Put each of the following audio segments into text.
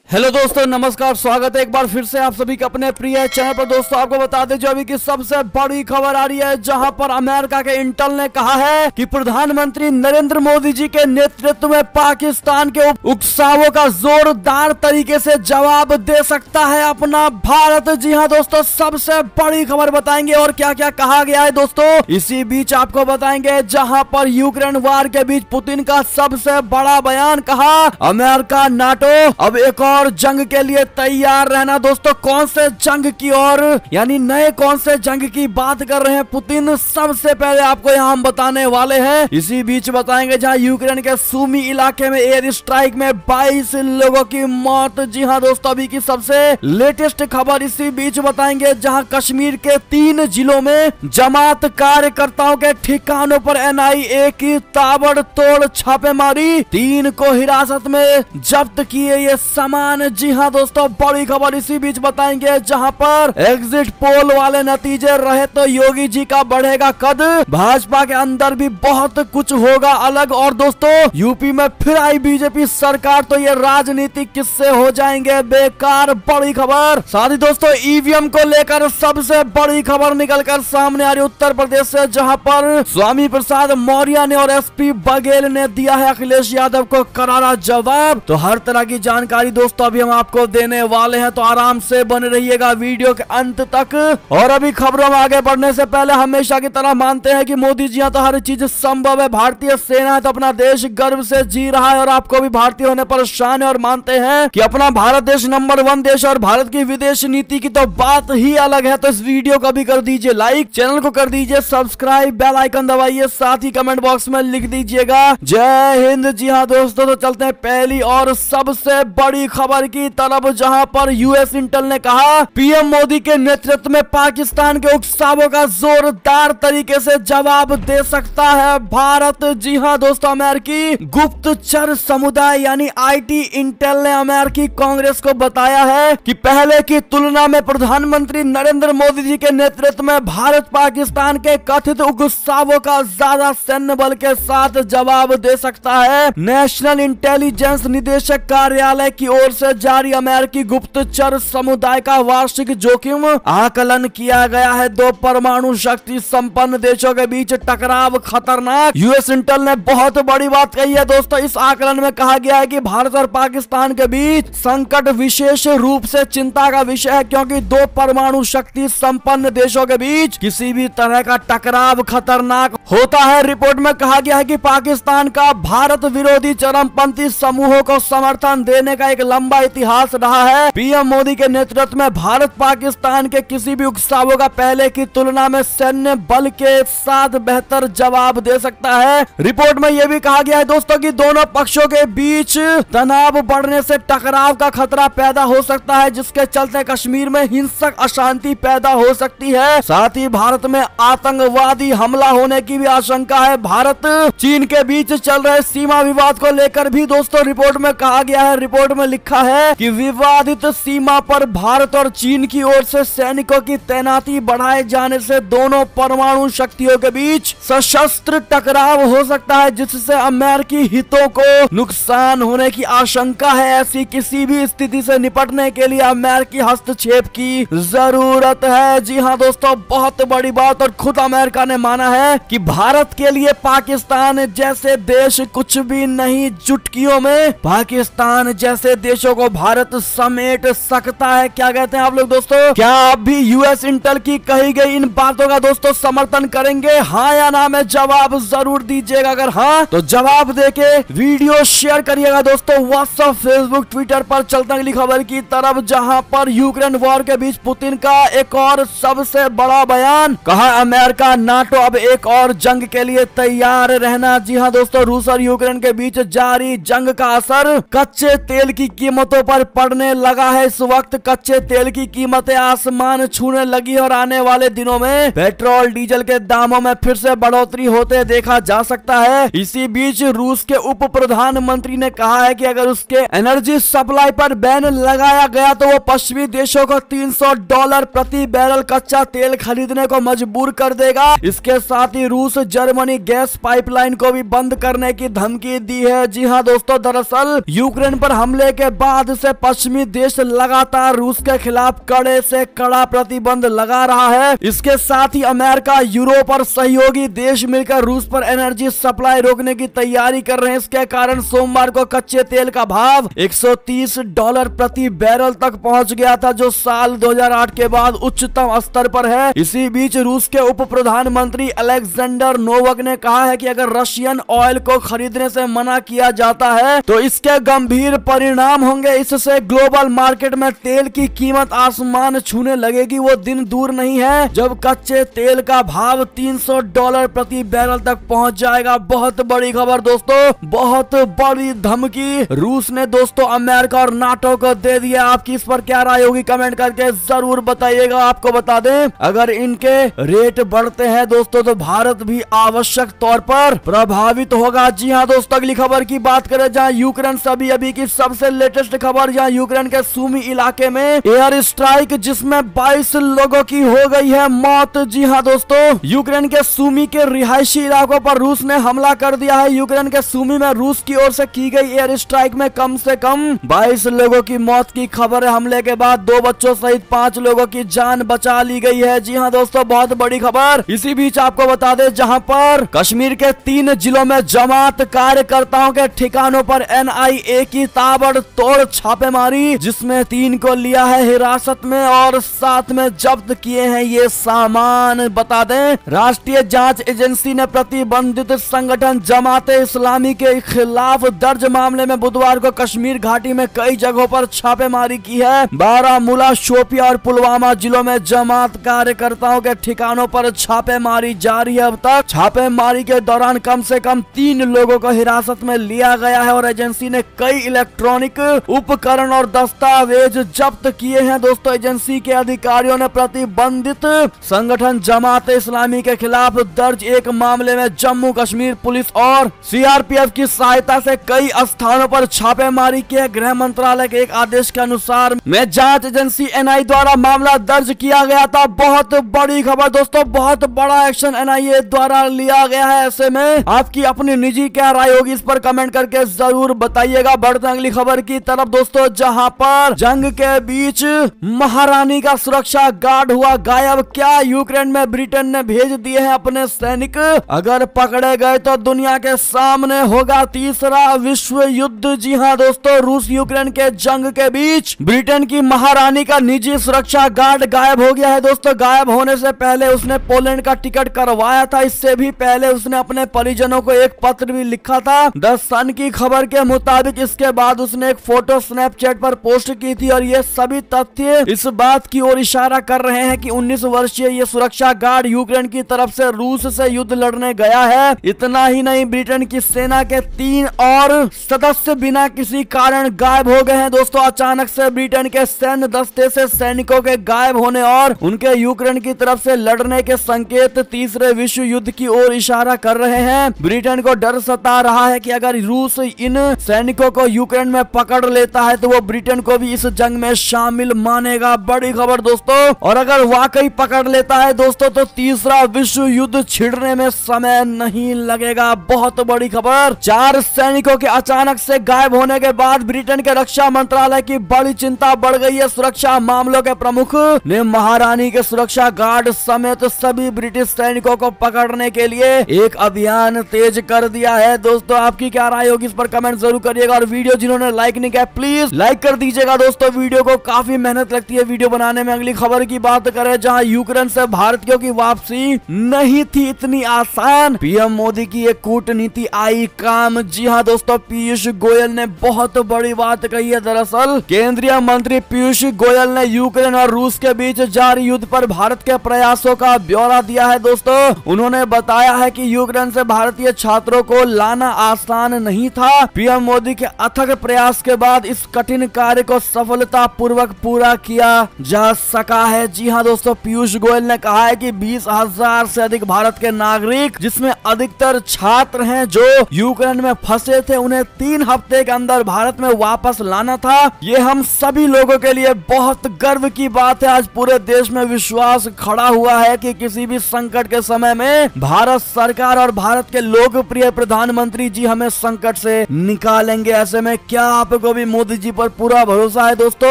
Hello दोस्तों, नमस्कार। स्वागत है एक बार फिर से आप सभी के अपने प्रिय चैनल पर। दोस्तों आपको बता दें जो अभी की सबसे बड़ी खबर आ रही है, जहां पर अमेरिका के इंटेल ने कहा है कि प्रधानमंत्री नरेंद्र मोदी जी के नेतृत्व में पाकिस्तान के उकसावों का जोरदार तरीके से जवाब दे सकता है अपना भारत। जी हाँ दोस्तों, सबसे बड़ी खबर बताएंगे और क्या क्या कहा गया है दोस्तों। इसी बीच आपको बताएंगे जहां पर यूक्रेन वार के बीच पुतिन का सबसे बड़ा बयान, कहा अमेरिका नाटो अब एक और जंग के लिए तैयार रहना। दोस्तों कौन से जंग की और यानी नए कौन से जंग की बात कर रहे हैं पुतिन, सबसे पहले आपको यहाँ हम बताने वाले हैं। इसी बीच बताएंगे जहाँ यूक्रेन के सुमी इलाके में एयर स्ट्राइक में 22 लोगों की मौत। जी हाँ दोस्तों, अभी की सबसे लेटेस्ट खबर। इसी बीच बताएंगे जहाँ कश्मीर के 3 जिलों में जमात कार्यकर्ताओं के ठिकानों पर NIA की ताबड़तोड़ छापेमारी, 3 को हिरासत में जब्त किए ये सामान। जी हाँ दोस्तों, बड़ी खबर इसी बीच बताएंगे जहां पर एग्जिट पोल वाले नतीजे रहे तो योगी जी का बढ़ेगा कद, भाजपा के अंदर भी बहुत कुछ होगा अलग। और दोस्तों यूपी में फिर आई बीजेपी सरकार तो ये राजनीतिक किस्से हो जाएंगे बेकार। बड़ी खबर। साथ ही दोस्तों EVM को लेकर सबसे बड़ी खबर निकलकर सामने आ रही उत्तर प्रदेश से, जहां पर स्वामी प्रसाद मौर्य ने और SP बघेल ने दिया है अखिलेश यादव को करारा जवाब। तो हर तरह की जानकारी दोस्तों अभी हम आपको देने वाले हैं, तो आराम से बने रहिएगा वीडियो के अंत तक। और अभी खबरों में आगे बढ़ने से पहले हमेशा की तरह मानते हैं कि मोदी जी तो हर चीज संभव है, भारतीय सेना है तो अपना देश गर्व से जी रहा है और आपको भी भारतीय होने पर शान है। और मानते हैं कि अपना भारत देश नंबर 1 देश और भारत की विदेश नीति की तो बात ही अलग है। तो इस वीडियो को भी कर दीजिए लाइक, चैनल को कर दीजिए सब्सक्राइब, बेल आइकन दबाइए, साथ ही कमेंट बॉक्स में लिख दीजिएगा जय हिंद। जी हाँ दोस्तों, तो चलते हैं पहली और सबसे बड़ी खबर की तरफ, जहां पर US इंटेल ने कहा PM मोदी के नेतृत्व में पाकिस्तान के उकसावों का जोरदार तरीके से जवाब दे सकता है भारत। जी हां दोस्तों, अमेरिकी गुप्तचर समुदाय यानी IT इंटेल ने अमेरिकी कांग्रेस को बताया है कि पहले की तुलना में प्रधानमंत्री नरेंद्र मोदी जी के नेतृत्व में भारत पाकिस्तान के कथित उकसावों का ज्यादा सैन्य बल के साथ जवाब दे सकता है। नेशनल इंटेलिजेंस निदेशक कार्यालय की ओर से जारी अमेरिकी गुप्तचर समुदाय का वार्षिक जोखिम आकलन किया गया है। 2 परमाणु शक्ति संपन्न देशों के बीच टकराव खतरनाक। US इंटेल ने बहुत बड़ी बात कही है दोस्तों। इस आकलन में कहा गया है कि भारत और पाकिस्तान के बीच संकट विशेष रूप से चिंता का विषय है, क्योंकि 2 परमाणु शक्ति संपन्न देशों के बीच किसी भी तरह का टकराव खतरनाक होता है। रिपोर्ट में कहा गया है कि पाकिस्तान का भारत विरोधी चरमपंथी समूहों को समर्थन देने का एक लंबा इतिहास रहा है। PM मोदी के नेतृत्व में भारत पाकिस्तान के किसी भी उकसावों का पहले की तुलना में सैन्य बल के साथ बेहतर जवाब दे सकता है। रिपोर्ट में यह भी कहा गया है दोस्तों कि दोनों पक्षों के बीच तनाव बढ़ने से टकराव का खतरा पैदा हो सकता है, जिसके चलते कश्मीर में हिंसक अशांति पैदा हो सकती है। साथ ही भारत में आतंकवादी हमला होने की भी आशंका है। भारत चीन के बीच चल रहे सीमा विवाद को लेकर भी दोस्तों रिपोर्ट में कहा गया है। रिपोर्ट में लिखा है कि विवादित सीमा पर भारत और चीन की ओर से सैनिकों की तैनाती बढ़ाए जाने से दोनों परमाणु शक्तियों के बीच सशस्त्र टकराव हो सकता है, जिससे अमेरिकी हितों को नुकसान होने की आशंका है। ऐसी किसी भी स्थिति से निपटने के लिए अमेरिकी हस्तक्षेप की जरूरत है। जी हाँ दोस्तों, बहुत बड़ी बात। और खुद अमेरिका ने माना है कि भारत के लिए पाकिस्तान जैसे देश कुछ भी नहीं, चुटकियों में पाकिस्तान जैसे देशों को भारत समेट सकता है। क्या कहते हैं आप लोग दोस्तों? क्या आप भी US इंटेल की कही गई इन बातों का दोस्तों समर्थन करेंगे, हाँ या ना में जवाब जरूर दीजिएगा। अगर हाँ तो जवाब देके वीडियो शेयर करिएगा दोस्तों WhatsApp, Facebook, Twitter पर। चलते अगली खबर की तरफ, जहां पर यूक्रेन वॉर के बीच पुतिन का एक और सबसे बड़ा बयान, कहा अमेरिका नाटो अब एक और जंग के लिए तैयार रहना। जी हाँ दोस्तों, रूस और यूक्रेन के बीच जारी जंग का असर कच्चे तेल की कीमतों पर पड़ने लगा है। इस वक्त कच्चे तेल की कीमतें आसमान छूने लगी और आने वाले दिनों में पेट्रोल डीजल के दामों में फिर से बढ़ोतरी होते देखा जा सकता है। इसी बीच रूस के उप प्रधानमंत्री ने कहा है कि अगर उसके एनर्जी सप्लाई पर बैन लगाया गया तो वो पश्चिमी देशों को $300 प्रति बैरल कच्चा तेल खरीदने को मजबूर कर देगा। इसके साथ ही रूस जर्मनी गैस पाइपलाइन को भी बंद करने की धमकी दी है। जी हाँ दोस्तों, दरअसल यूक्रेन पर हमले के बाद से पश्चिमी देश लगातार रूस के खिलाफ कड़े से कड़ा प्रतिबंध लगा रहा है। इसके साथ ही अमेरिका, यूरोप और सहयोगी देश मिलकर रूस पर एनर्जी सप्लाई रोकने की तैयारी कर रहे हैं। इसके कारण सोमवार को कच्चे तेल का भाव $130 प्रति बैरल तक पहुंच गया था, जो साल 2008 के बाद उच्चतम स्तर पर है। इसी बीच रूस के उप प्रधानमंत्री अलेक्जेंडर नोवक ने कहा है कि अगर रशियन ऑयल को खरीदने से मना किया जाता है तो इसके गंभीर परिणाम होंगे। इससे ग्लोबल मार्केट में तेल की कीमत आसमान छूने लगेगी। वो दिन दूर नहीं है जब कच्चे तेल का भाव $300 प्रति बैरल तक पहुंच जाएगा। बहुत बड़ी खबर दोस्तों, बहुत बड़ी धमकी रूस ने दोस्तों अमेरिका और नाटो को दे दिया। आपकी इस पर क्या राय होगी कमेंट करके जरूर बताइएगा। आपको बता दें, अगर इनके रेट बढ़ते हैं दोस्तों तो भारत भी आवश्यक तौर पर प्रभावित होगा। जी हाँ दोस्तों, अगली खबर की बात करें जहां यूक्रेन से अभी की सबसे लेटेस्ट खबर, जहां यूक्रेन के सूमी इलाके में एयर स्ट्राइक जिसमें 22 लोगों की हो गई है मौत। जी हाँ दोस्तों, यूक्रेन के सूमी के रिहायशी इलाकों पर रूस ने हमला कर दिया है। यूक्रेन के सूमी में रूस की ओर से की गई एयर स्ट्राइक में कम से कम 22 लोगों की मौत की खबर है। हमले के बाद 2 बच्चों सहित 5 लोगों की जान बचा ली गई है। जी हाँ दोस्तों, बहुत बड़ी खबर। इसी बीच आपको बता दें, जहां पर कश्मीर के 3 जिलों में जमात कार्यकर्ताओं के ठिकानों पर NIA की ताबड़तोड़ छापेमारी, जिसमें 3 को लिया है हिरासत में और साथ में जब्त किए हैं ये सामान। बता दें, राष्ट्रीय जांच एजेंसी ने प्रतिबंधित संगठन जमाते इस्लामी के खिलाफ दर्ज मामले में बुधवार को कश्मीर घाटी में कई जगहों पर छापेमारी की है। बारामूला, शोपिया और पुलवामा जिलों में जमात कार्यकर्ताओं के ठिकानों पर छापेमारी जारी है। अब तक छापेमारी के दौरान कम से कम 3 लोगों को हिरासत में लिया गया है और एजेंसी ने कई इलेक्ट्रॉनिक उपकरण और दस्तावेज जब्त किए हैं। दोस्तों, एजेंसी के अधिकारियों ने प्रतिबंधित संगठन जमात इस्लामी के खिलाफ दर्ज एक मामले में जम्मू कश्मीर पुलिस और CRPF की सहायता से कई स्थानों पर छापेमारी की है। गृह मंत्रालय के एक आदेश के अनुसार में जांच एजेंसी NIA द्वारा मामला दर्ज किया गया था। बहुत बड़ी खबर दोस्तों, बहुत बड़ा एक्शन NIA द्वारा लिया गया है। ऐसे में आपकी अपनी निजी क्या राय होगी इस पर कमेंट करके जरूर बताइएगा। बढ़ते हैं अगली खबर की तरफ दोस्तों, जहां पर जंग के बीच महारानी का सुरक्षा गार्ड हुआ गायब। क्या यूक्रेन में ब्रिटेन ने भेज दिए हैं अपने सैनिक? अगर पकड़े गए तो दुनिया के सामने होगा तीसरा विश्व युद्ध। जी हाँ दोस्तों, रूस यूक्रेन के जंग के बीच ब्रिटेन की महारानी का निजी सुरक्षा गार्ड गायब हो गया है। दोस्तों, गायब होने से पहले उसने पोलैंड का टिकट करवाया था। इससे भी पहले उसने अपने परिजनों को एक पत्र भी लिखा था। द सन की खबर के मुताबिक इसके बाद उसने एक फोटो स्नैपचैट पर पोस्ट की थी और ये सभी तथ्य इस बात की ओर इशारा कर रहे हैं कि 19 वर्षीय ये सुरक्षा गार्ड यूक्रेन की तरफ से रूस से युद्ध लड़ने गया है। इतना ही नहीं, ब्रिटेन की सेना के 3 और सदस्य बिना किसी कारण गायब हो गए हैं। दोस्तों, अचानक से ब्रिटेन के सैन्य दस्ते से सैनिकों के गायब होने और उनके यूक्रेन की तरफ से लड़ने के संकेत तीसरे विश्व युद्ध की ओर इशारा कर रहे हैं। ब्रिटेन को डर सता रहा है कि अगर रूस इन सैनिकों को यूक्रेन में पकड़ लेता है तो वो ब्रिटेन को भी इस जंग में शामिल मानेगा। बड़ी खबर दोस्तों, और अगर वाकई पकड़ लेता है दोस्तों तो तीसरा विश्व युद्ध छिड़ने में समय नहीं लगेगा। बहुत बड़ी खबर, 4 सैनिकों के अचानक से गायब होने के बाद ब्रिटेन के रक्षा मंत्रालय की बड़ी चिंता बढ़ गई है। सुरक्षा मामलों के प्रमुख ने महारानी के सुरक्षा गार्ड समेत सभी ब्रिटिश सैनिकों को पकड़ने के लिए एक अभियान तेज कर दिया है। दोस्तों, आपकी क्या राय होगी इस पर कमेंट जरूर करिएगा और वीडियो जिन्होंने लाइक नहीं किया प्लीज लाइक कर दीजिएगा। दोस्तों, वीडियो को काफी मेहनत लगती है वीडियो बनाने में। अगली खबर की बात करें, जहां यूक्रेन से भारतीयों की वापसी नहीं थी इतनी आसान, पीएम मोदी की एक कूटनीति आई काम। जी हाँ दोस्तों, पीयूष गोयल ने बहुत बड़ी बात कही है। दरअसल केंद्रीय मंत्री पीयूष गोयल ने यूक्रेन और रूस के बीच जारी युद्ध पर भारत के प्रयासों का ब्यौरा दिया है। दोस्तों, उन्होंने बताया है कि यूक्रेन से भारतीय छात्रों को लाना आसान नहीं था। पीएम मोदी के अथक प्रयास के बाद इस कठिन कार्य को सफलता पूर्वक पूरा किया जा सका है। जी हाँ दोस्तों, पीयूष गोयल ने कहा है कि 20,000 से अधिक भारत के नागरिक, जिसमें अधिकतर छात्र हैं जो यूक्रेन में फंसे थे, उन्हें 3 हफ्ते के अंदर भारत में वापस लाना था। ये हम सभी लोगों के लिए बहुत गर्व की बात है। आज पूरे देश में विश्वास खड़ा हुआ है कि किसी भी संकट के समय में भारत सरकार और भारत के लोकप्रिय प्रधानमंत्री जी हमें संकट से निकालेंगे। ऐसे में क्या आपको को भी मोदी जी पर पूरा भरोसा है दोस्तों।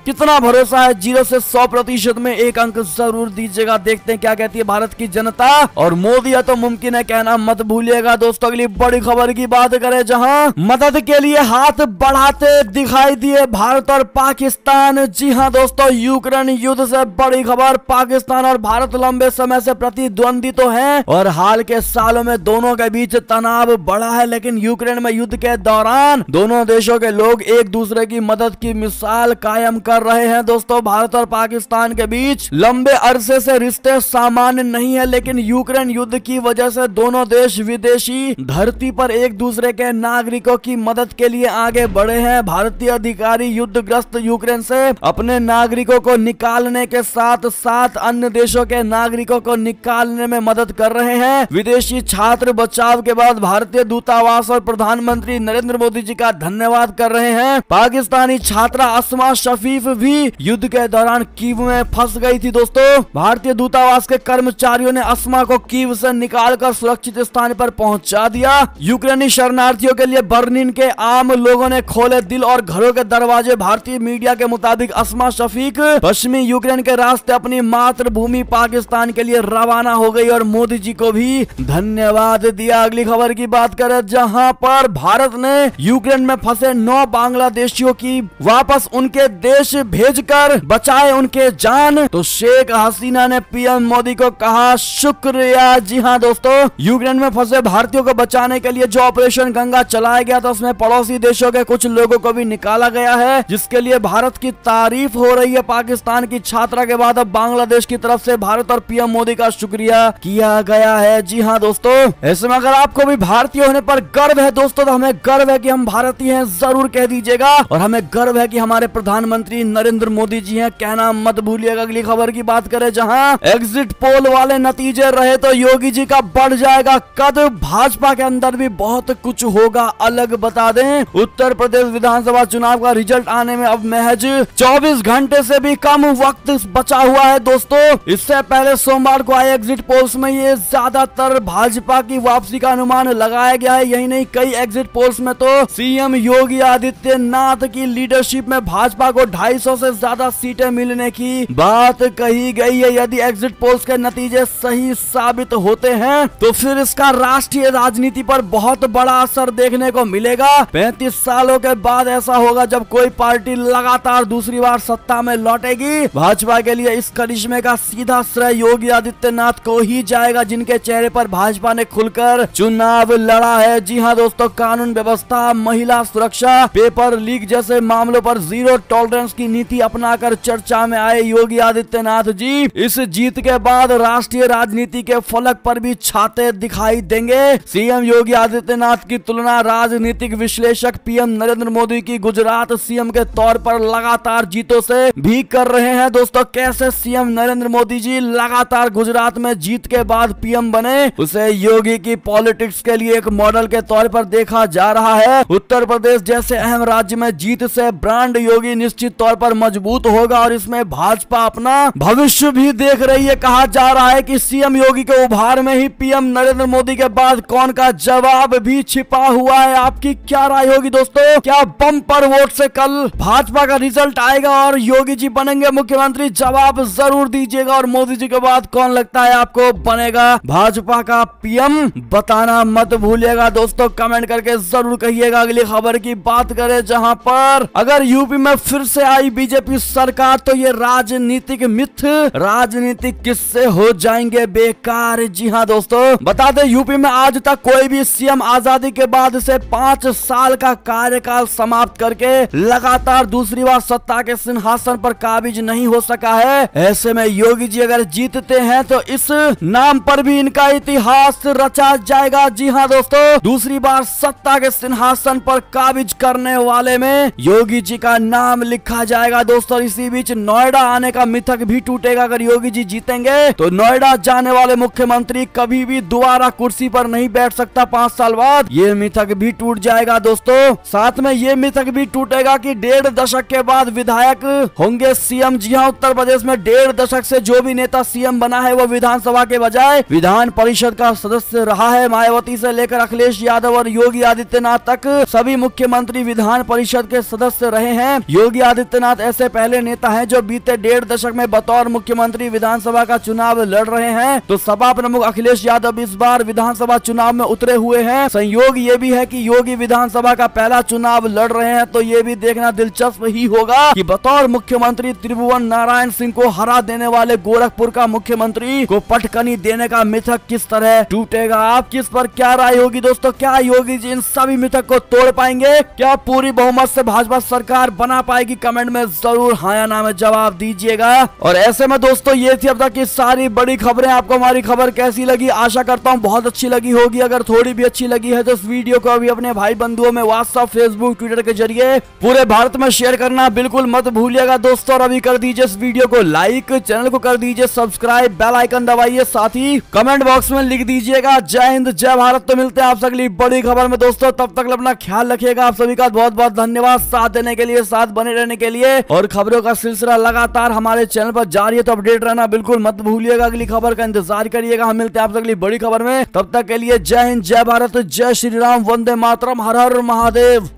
कितना भरोसा है? 0 से 100% में एक अंक जरूर दीजिएगा। देखते हैं क्या कहती है भारत की जनता। और मोदी है तो मुमकिन है कहना मत भूलिएगा दोस्तों। अगली बड़ी खबर की बात करें, जहां मदद के लिए हाथ बढ़ाते दिखाई दिए भारत और पाकिस्तान। जी हां दोस्तों, यूक्रेन युद्ध से बड़ी खबर। पाकिस्तान और भारत लंबे समय से प्रतिद्वंदी तो हैं और हाल के सालों में दोनों के बीच तनाव बढ़ा है, लेकिन यूक्रेन में युद्ध के दौरान दोनों देशों के लोग एक दूसरे की मदद की मिसाल कायम कर रहे हैं दोस्तों। भारत और पाकिस्तान के बीच लंबे अरसे से रिश्ते सामान्य नहीं है, लेकिन यूक्रेन युद्ध की वजह से दोनों देश विदेशी धरती पर एक दूसरे के नागरिकों की मदद के लिए आगे बढ़े हैं। भारतीय अधिकारी युद्धग्रस्त यूक्रेन से अपने नागरिकों को निकालने के साथ साथ अन्य देशों के नागरिकों को निकालने में मदद कर रहे हैं। विदेशी छात्र बचाव के बाद भारतीय दूतावास और प्रधानमंत्री नरेंद्र मोदी जी का धन्यवाद कर रहे हैं। पाकिस्तानी छात्रा अस्मा शफीफ भी युद्ध के दौरान कीव में फंस गई थी दोस्तों। भारतीय दूतावास के कर्मचारियों ने अस्मा को कीव से निकालकर सुरक्षित स्थान पर पहुंचा दिया। यूक्रेनी शरणार्थियों के लिए बर्लिन के आम लोगों ने खोले दिल और घरों के दरवाजे। भारतीय मीडिया के मुताबिक अस्मा शफीक पश्चिमी यूक्रेन के रास्ते अपनी मातृभूमि पाकिस्तान के लिए रवाना हो गई और मोदी जी को भी धन्यवाद दिया। अगली खबर की बात करें, जहां पर भारत ने यूक्रेन में फंसे 9 बांग्लादेशियों की वापस उनके देश भेजकर बचाए उनके जान, तो शेख हसीना ने पीएम मोदी को कहा शुक्रिया। जी हां दोस्तों, यूक्रेन में फंसे भारतीयों को बचाने के लिए जो ऑपरेशन गंगा चलाया गया था उसमें पड़ोसी देशों के कुछ लोगों को भी निकाला गया है, जिसके लिए भारत की तारीफ हो रही है। पाकिस्तान की छात्रा के बाद अब बांग्लादेश की तरफ से भारत और पीएम मोदी का शुक्रिया किया गया है। जी हाँ दोस्तों, ऐसे में अगर आपको भी भारतीय होने पर गर्व है दोस्तों, तो हमें गर्व है कि हम भारतीय हैं, जरूर कह दीजिएगा। और हमें गर्व है कि हमारे प्रधानमंत्री नरेंद्र मोदी जी हैं, कहना मत भूलिएगा। अगली खबर की बात करें, जहां एग्जिट पोल वाले नतीजे रहे तो योगी जी का बढ़ जाएगा कद। भाजपा के अंदर भी बहुत कुछ होगा अलग। बता दें, उत्तर प्रदेश विधानसभा चुनाव का रिजल्ट आने में अब महज 24 घंटे से भी कम वक्त बचा हुआ है दोस्तों। इससे पहले सोमवार को आए एग्जिट पोल्स में ये ज्यादातर भाजपा की वापसी का अनुमान लगाया गया है। यही नहीं, कई एग्जिट पोल्स में तो सीएम योगी आदित्यनाथ की लीडरशिप में भाजपा को 250 से ज्यादा सीटें मिलने की बात कही गई है। यदि एग्जिट पोल्स के नतीजे सही साबित होते हैं तो फिर इसका राष्ट्रीय राजनीति पर बहुत बड़ा असर देखने को मिलेगा। 35 सालों के बाद ऐसा होगा जब कोई पार्टी लगातार दूसरी बार सत्ता में लौटेगी। भाजपा के लिए इस करिश्मे का सीधा श्रेय योगी आदित्यनाथ को ही जाएगा, जिनके चेहरे पर भाजपा ने खुलकर चुनाव लड़ा है। जी हां दोस्तों, कानून व्यवस्था, महिला सुरक्षा, पेपर लीक जैसे मामलों पर जीरो टॉलरेंस की नीति अपनाकर चर्चा में आए योगी आदित्यनाथ जी इस जीत के बाद राष्ट्रीय राजनीति के फलक पर भी छाते दिखाई देंगे। सीएम योगी आदित्यनाथ की तुलना राजनीतिक विश्लेषक पीएम नरेंद्र मोदी की गुजरात सीएम के तौर पर लगातार जीतों से भी कर रहे हैं दोस्तों। कैसे सीएम नरेंद्र मोदी जी लगातार गुजरात में जीत के बाद पीएम बने, उसे योगी की पॉलिटिक्स के लिए एक मॉडल के तौर पर देखा जा रहा है। उत्तर प्रदेश जैसे अहम राज्य में जीत से ब्रांड योगी निश्चित तौर पर मजबूत होगा और इसमें भाजपा अपना भविष्य भी देख रही है। कहा जा रहा है कि सीएम योगी के उभार में ही पीएम नरेंद्र मोदी के बाद कौन का जवाब भी छिपा हुआ है। आपकी क्या राय होगी दोस्तों? क्या बम्पर वोट से कल भाजपा का रिजल्ट आएगा और योगी जी बनेंगे मुख्यमंत्री? जवाब जरूर दीजिएगा। और मोदी जी के बाद कौन लगता है आपको बनेगा भाजपा का पीएम? बताना मत भूलिएगा दोस्तों, कमेंट करके जरूर कहिएगा। अगली खबर की बात करें, जहां पर अगर यूपी में फिर से आई बीजेपी सरकार तो ये राजनीतिक मिथ, राजनीतिक किस्से हो जाएंगे बेकार। जी हां दोस्तों, बता दें यूपी में आज तक कोई भी सीएम आजादी के बाद से 5 साल का कार्यकाल समाप्त करके लगातार दूसरी बार सत्ता के सिंहासन पर काबिज नहीं हो सका है। ऐसे में योगी जी अगर जीतते हैं तो इस नाम पर भी इनका इतिहास रचा जाएगा। जी हां दोस्तों, दूसरी बार सत्ता के सिंहासन पर काबिज करने वाले में योगी जी का नाम लिखा जाएगा दोस्तों। इसी बीच नोएडा आने का मिथक भी टूटेगा। अगर योगी जी जीतेंगे तो नोएडा जाने वाले मुख्यमंत्री कभी भी दोबारा कुर्सी पर नहीं बैठ सकता 5 साल बाद, ये मिथक भी टूट जाएगा दोस्तों। साथ में ये मिथक भी टूटेगा कि 1.5 दशक के बाद विधायक होंगे सीएम। जी हां, उत्तर प्रदेश में 1.5 दशक से जो भी नेता सीएम बना है वो विधानसभा के बजाय विधान परिषद का सदस्य रहा है। मायावती से लेकर अखिलेश यादव और योगी आदित्यनाथ तक सभी मुख्यमंत्री विधान परिषद के सदस्य रहे हैं। योगी आदित्यनाथ ऐसे पहले नेता हैं जो बीते 1.5 दशक में बतौर मुख्यमंत्री विधानसभा का चुनाव लड़ रहे हैं। तो सपा प्रमुख अखिलेश यादव इस बार विधानसभा चुनाव में उतरे हुए हैं। संयोग ये भी है कि योगी विधानसभा का पहला चुनाव लड़ रहे हैं, तो ये भी देखना दिलचस्प ही होगा कि बतौर मुख्यमंत्री त्रिभुवन नारायण सिंह को हरा देने वाले गोरखपुर का मुख्यमंत्री को पटकनी देने का मिथक किस तरह टूटेगा। आप किस पर क्या राय होगी दोस्तों? क्या योगी जी इन सभी मिथक को तोड़ पाएंगे? क्या पूरी बहुमत से भाजपा सरकार बना पाएगी? कमेंट में जरूर हाँ या ना में जवाब दीजिएगा। और ऐसे में दोस्तों ये थी अब तक की सारी बड़ी खबरें। आपको हमारी खबर कैसी लगी? आशा करता हूँ बहुत अच्छी लगी होगी। अगर थोड़ी भी अच्छी लगी है तो इस वीडियो को अभी अपने भाई बंधुओं में व्हाट्सएप, फेसबुक, ट्विटर के जरिए पूरे भारत में शेयर करना बिल्कुल मत भूलिएगा दोस्तों। और अभी कर दीजिए इस वीडियो को लाइक, चैनल को कर दीजिए सब्सक्राइब, बेल आइकन दबाइए, साथ ही कमेंट बॉक्स में लिख दीजिएगा जय हिंद जय भारत। तो मिलते हैं आपसे अगली बड़ी खबर में दोस्तों, तब तक अपना ख्याल रखिएगा। आप सभी का बहुत बहुत धन्यवाद साथ देने के लिए, साथ बने रहने के लिए। और खबरों का सिलसिला लगातार हमारे चैनल पर जारी है, तो अपडेट रहना बिल्कुल मत भूलिएगा। अगली खबर का इंतजार करिएगा। हम मिलते हैं आपसे अगली बड़ी खबर में, तब तक के लिए जय हिंद जय भारत, जय श्री राम, वंदे मातरम, हर हर महादेव।